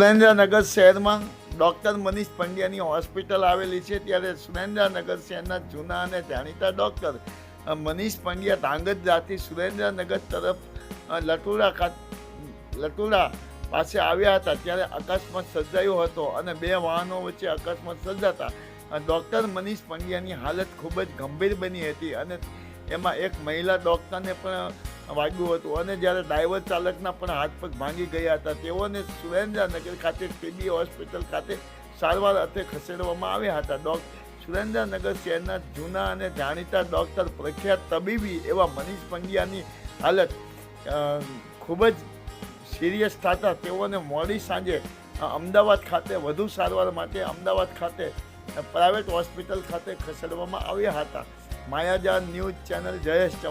સુરેન્દ્રનગર શહેરમાં doctor Manish પંડ્યાની hospital આવેલી છે. ત્યારે સુરેન્દ્રનગર શહેરના જૂના અને જાણીતા ડૉક્ટર મનીષ પંડ્યા ધાંગધ્રાથી સુરેન્દ્રનગર તરફ લટુડા પાસે આવ્યા હતા. ત્યારે અકસ્માત સર્જાયો હતો અને બે વાહનો વચ્ચે અકસ્માત સર્જાતા ડૉક્ટર મનીષ પંડ્યાની હાલત ખૂબ જ ગંભીર બની હતી અને એમાં એક મહિલા ડૉક્ટરને પણ વાગ્યું હતું અને જ્યારે ડ્રાઈવર ચાલકના પણ હાથ પગ ભાંગી ગયા હતા. તેઓને સુરેન્દ્રનગર ખાતે ટીબી હોસ્પિટલ ખાતે સારવાર અર્થે ખસેડવામાં આવ્યા હતા. સુરેન્દ્રનગર શહેરના જૂના અને જાણીતા ડૉક્ટર પ્રખ્યાત તબીબી એવા મનીષ પંડ્યાની હાલત ખૂબ જ સિરિયસ થતા તેઓને મોડી સાંજે અમદાવાદ ખાતે વધુ સારવાર માટે અમદાવાદ ખાતે પ્રાઇવેટ હોસ્પિટલ ખાતે ખસેડવામાં આવ્યા હતા. માયાજાળ ન્યૂઝ ચેનલ જયેશ ચૌહાણ.